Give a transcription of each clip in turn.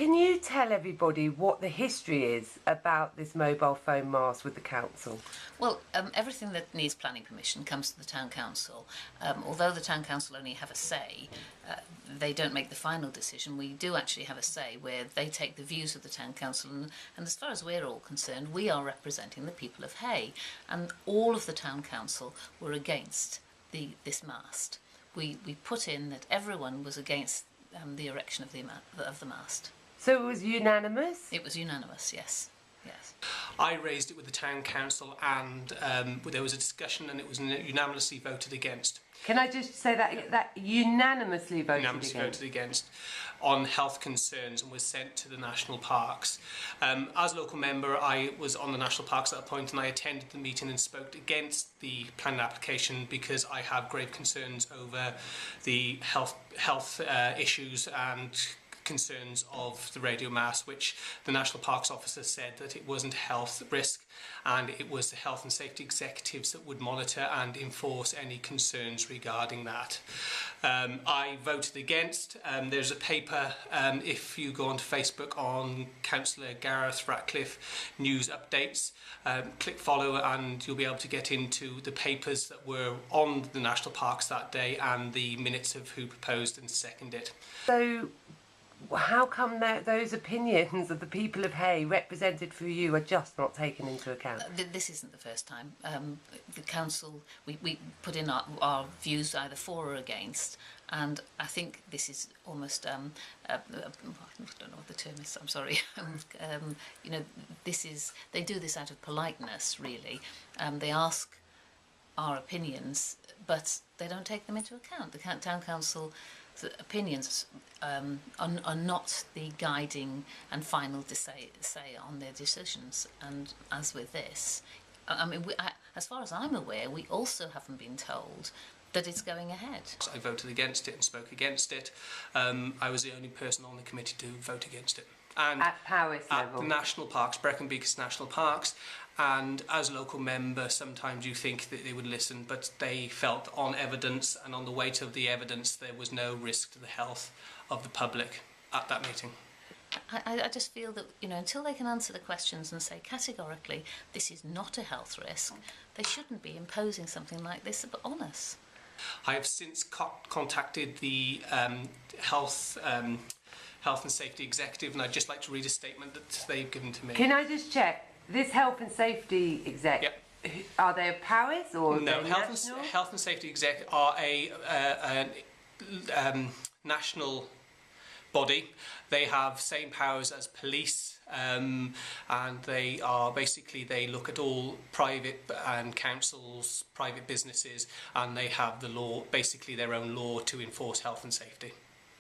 can you tell everybody what the history is about this mobile phone mast with the council? Well, everything that needs planning permission comes to the Town Council. Although the Town Council only have a say, they don't make the final decision. We do actually have a say where they take the views of the Town Council, and as far as we're all concerned, we are representing the people of Hay, and all of the Town Council were against this mast. We put in that everyone was against the erection of the mast. So it was unanimous? It was unanimous, yes. Yes. I raised it with the Town Council, and there was a discussion, and it was unanimously voted against. Can I just say that unanimously voted voted against on health concerns, and was sent to the national parks. As a local member, I was on the national parks at that point, and I attended the meeting and spoke against the planning application because I have grave concerns over the health issues and concerns of the radio mast, which the National Parks Officer said that it wasn't health risk, and it was the health and safety executives that would monitor and enforce any concerns regarding that. I voted against. There's a paper, if you go onto Facebook on Councillor Gareth Ratcliffe news updates, click follow and you'll be able to get into the papers that were on the national parks that day and the minutes of who proposed and seconded it. So how come those opinions of the people of Hay represented through you are just not taken into account? This isn't the first time. The council, we put in our views either for or against, and I think this is almost, I don't know what the term is, I'm sorry. You know, they do this out of politeness, really. They ask our opinions, but they don't take them into account. The Town Council opinions are not the guiding and final say on their decisions, and as with this, I mean, as far as I'm aware, we also haven't been told that it's going ahead. I voted against it and spoke against it. I was the only person on the committee to vote against it. And at Powys level? At the national parks, Brecon Beacons National Parks, and as a local member sometimes you think that they would listen, but they felt on evidence and on the weight of the evidence there was no risk to the health of the public at that meeting. I just feel that, you know, until they can answer the questions and say categorically this is not a health risk, they shouldn't be imposing something like this on us. I have since contacted the health and safety executive, and I'd just like to read a statement that they've given to me. Can I just check? This health and safety exec, yep. Are they Powys or no? Health and safety exec are a national body. They have same powers as police, and they are basically, they look at all private and councils, private businesses, and they have the law, basically their own law to enforce health and safety.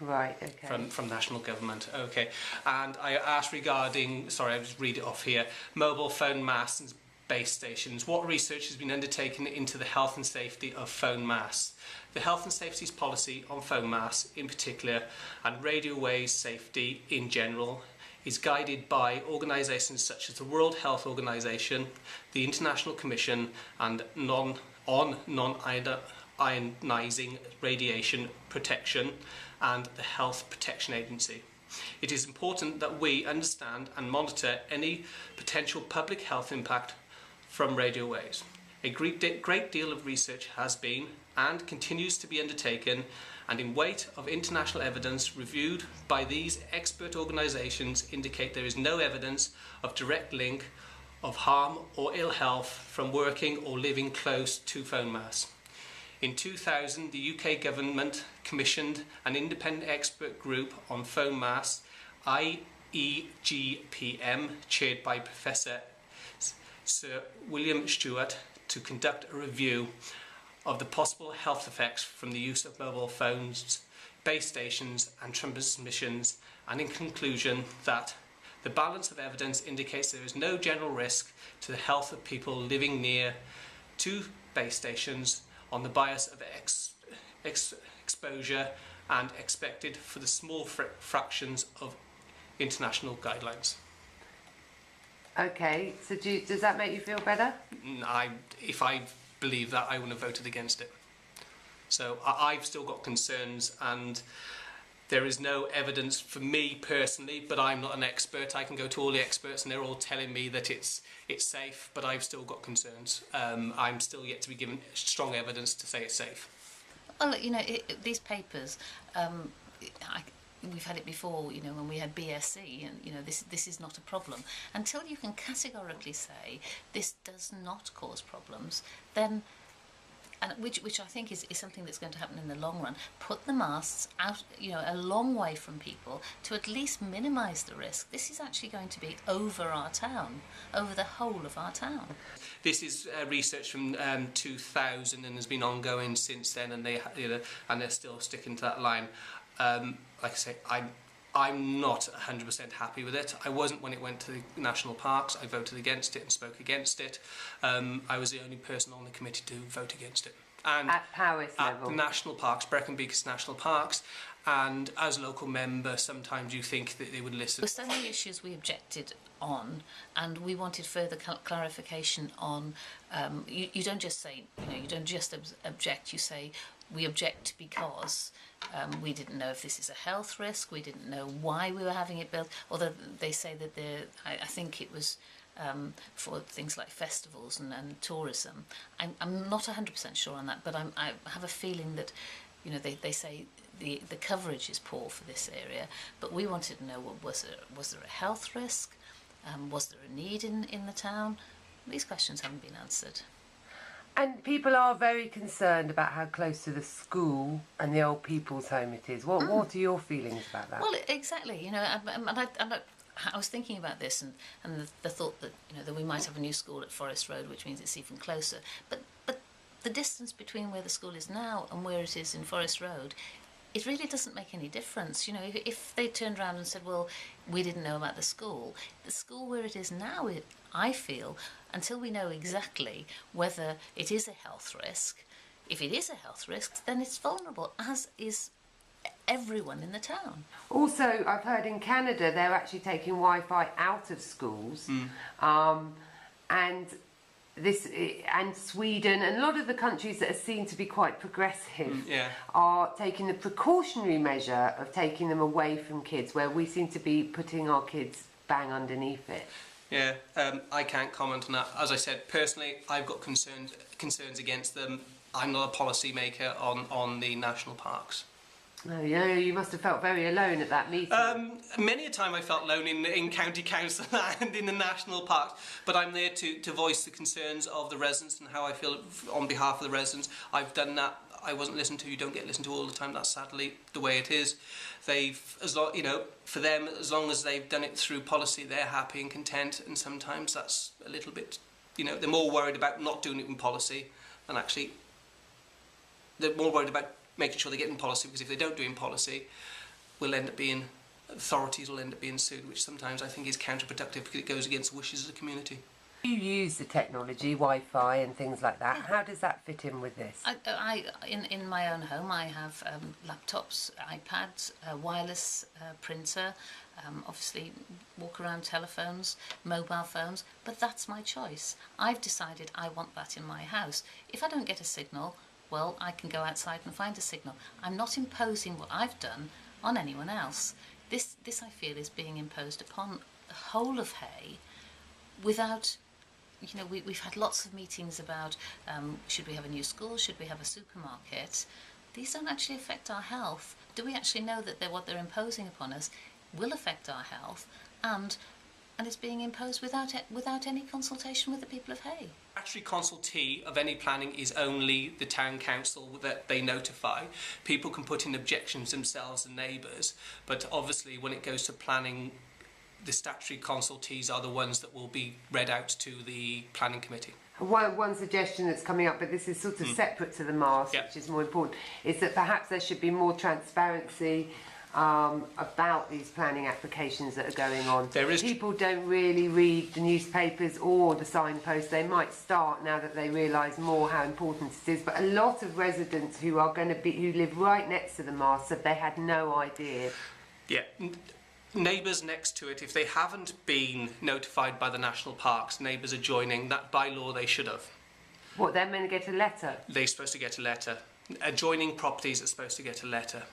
Right, okay. From national government, okay. And I asked regarding, sorry, I'll just read it off here, mobile phone masts and base stations. What research has been undertaken into the health and safety of phone masts? The health and safety policy on phone masts in particular, and radio waves safety in general, is guided by organisations such as the World Health Organization, the International Commission, and non-ionising radiation protection, and the Health Protection Agency. It is important that we understand and monitor any potential public health impact from radio waves. A great deal of research has been and continues to be undertaken, and in weight of international evidence reviewed by these expert organisations indicate there is no evidence of direct link of harm or ill health from working or living close to phone masts. In 2000, the UK government commissioned an independent expert group on phone masts, IEGPM, chaired by Professor Sir William Stewart, to conduct a review of the possible health effects from the use of mobile phones, base stations and transmissions, and in conclusion that the balance of evidence indicates there is no general risk to the health of people living near to base stations on the bias of exposure and expected for the small fractions of international guidelines. Okay, so does that make you feel better? If I believe that, I wouldn't have voted against it. So I've still got concerns, and There is no evidence for me personally, but I'm not an expert. I can go to all the experts and they're all telling me that it's safe, but I've still got concerns. I'm still yet to be given strong evidence to say it's safe. Well, you know, these papers, we've had it before, you know, when we had BSc, and, you know, this is not a problem. Until you can categorically say this does not cause problems, then, and which I think is something that's going to happen in the long run, put the masts out, you know, a long way from people to at least minimise the risk. This is actually going to be over our town, over the whole of our town. This is research from 2000 and has been ongoing since then, and they're still sticking to that line. Like I say, I'm not 100% happy with it. I wasn't when it went to the national parks. I voted against it and spoke against it. I was the only person on the committee to vote against it. And at Powys level? At the national parks, Brecon Beacons National Parks, and as a local member, sometimes you think that they would listen. There were so many issues we objected on, and we wanted further clarification on. You don't just say, you know, you don't just object. You say we object because we didn't know if this is a health risk. We didn't know why we were having it built. Although they say that I think it was for things like festivals and tourism. I'm not 100% sure on that, but I have a feeling that, you know, they say the coverage is poor for this area, but we wanted to know, was there a health risk? Was there a need in the town? These questions haven't been answered. And people are very concerned about how close to the school and the old people's home it is. What are your feelings about that? Well, exactly. You know, I was thinking about this and the thought that, you know, that we might have a new school at Forest Road, which means it's even closer. But the distance between where the school is now and where it is in Forest Road, it really doesn't make any difference. You know, if they turned around and said, well, we didn't know about the school where it is now, I feel, until we know exactly whether it is a health risk, if it is a health risk, then it's vulnerable, as is everyone in the town. Also, I've heard in Canada they're actually taking Wi-Fi out of schools, and Sweden and a lot of the countries that are seen to be quite progressive are taking the precautionary measure of taking them away from kids, where we seem to be putting our kids bang underneath it. Yeah, I can't comment on that. As I said, personally, I've got concerns against them. I'm not a policy maker on the national parks. Oh, yeah, you must have felt very alone at that meeting. Many a time I felt alone in county council and in the national parks, but I'm there to voice the concerns of the residents and how I feel on behalf of the residents. I've done that. I wasn't listened to. You don't get listened to all the time. That's sadly the way it is. For them, as long as they've done it through policy, they're happy and content. And sometimes that's a little bit, you know, they're more worried about not doing it in policy than actually. They're more worried about making sure they get in policy, because if they don't do it in policy, authorities will end up being sued, which sometimes I think is counterproductive because it goes against the wishes of the community. You use the technology, Wi-Fi and things like that. How does that fit in with this? In my own home, I have laptops, iPads, a wireless printer, obviously walk-around telephones, mobile phones, but that's my choice. I've decided I want that in my house. If I don't get a signal, well, I can go outside and find a signal. I'm not imposing what I've done on anyone else. This I feel is being imposed upon the whole of Hay without, you know, we've had lots of meetings about should we have a new school, should we have a supermarket. These don't actually affect our health. Do we actually know that what they're imposing upon us will affect our health, and it's being imposed without any consultation with the people of Hay? Statutory consultee of any planning is only the town council that they notify. People can put in objections themselves and neighbours, but obviously when it goes to planning, the statutory consultees are the ones that will be read out to the planning committee. One suggestion that's coming up, but this is sort of separate to the mast, which is more important, is that perhaps there should be more transparency about these planning applications that are going on. People don't really read the newspapers or the signposts. They might start now that they realise more how important it is, but a lot of residents who live right next to the mast said they had no idea. Yeah. Neighbours next to it, if they haven't been notified by the national parks, neighbours adjoining, that by law they should have. What, they're going to get a letter? They're supposed to get a letter. Adjoining properties are supposed to get a letter.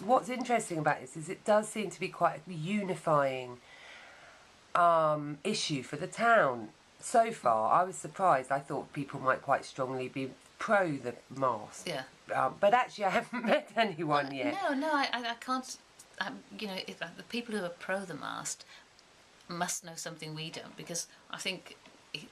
What's interesting about this is it does seem to be quite a unifying issue for the town. So far, I was surprised. I thought people might quite strongly be pro the mast. Yeah. But actually, I haven't met anyone yet. No, I can't. You know, if the people who are pro the mast must know something we don't, because I think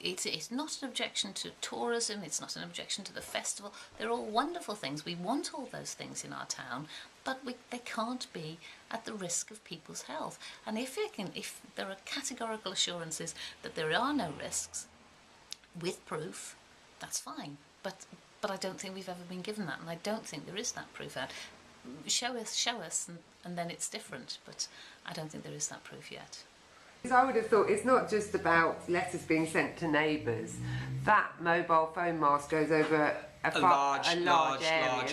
it's not an objection to tourism, it's not an objection to the festival. They're all wonderful things. We want all those things in our town, but they can't be at the risk of people's health. And if there are categorical assurances that there are no risks, with proof, that's fine. But I don't think we've ever been given that, and I don't think there is that proof out. Show us, and then it's different. But I don't think there is that proof yet. I would have thought it's not just about letters being sent to neighbours. That mobile phone mast goes over a large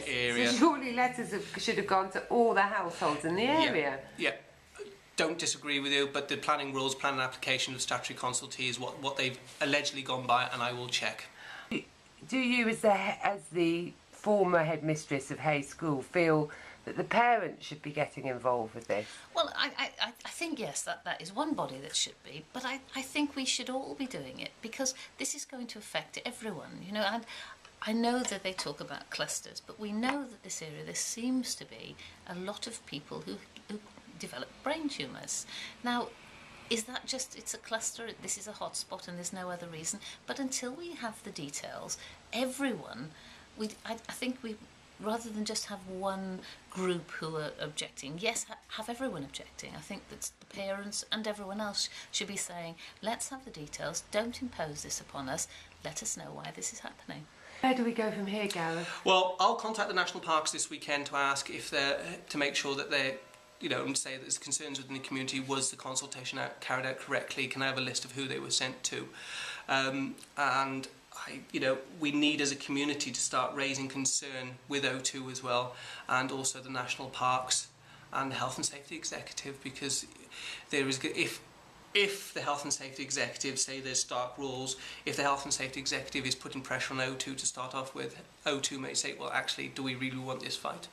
area. So surely letters should have gone to all the households in the area. Yeah. Don't disagree with you, but the planning rules, planning application of statutory consultee is what they've allegedly gone by, and I will check. Do you, as the former headmistress of Hay School, feel that the parents should be getting involved with this? Well, I think, yes, that is one body that should be, but I think we should all be doing it, because this is going to affect everyone, you know. And I know that they talk about clusters, but we know that this area, there seems to be a lot of people who develop brain tumours. Now, is that just, it's a cluster, this is a hotspot and there's no other reason? But until we have the details, everyone, I think we, rather than just have one group who are objecting, yes, have everyone objecting. I think that the parents and everyone else should be saying, let's have the details, don't impose this upon us, let us know why this is happening. Where do we go from here, Gareth? Well, I'll contact the national parks this weekend to ask if to make sure that they're, you know, and say that there's concerns within the community. Was the consultation carried out correctly? Can I have a list of who they were sent to? And we need as a community to start raising concern with O2 as well, and also the national parks and the health and safety executive, because there is, if the health and safety executive say there's stark rules, if the health and safety executive is putting pressure on O2 to start off with, O2 may say, well, actually, do we really want this fight?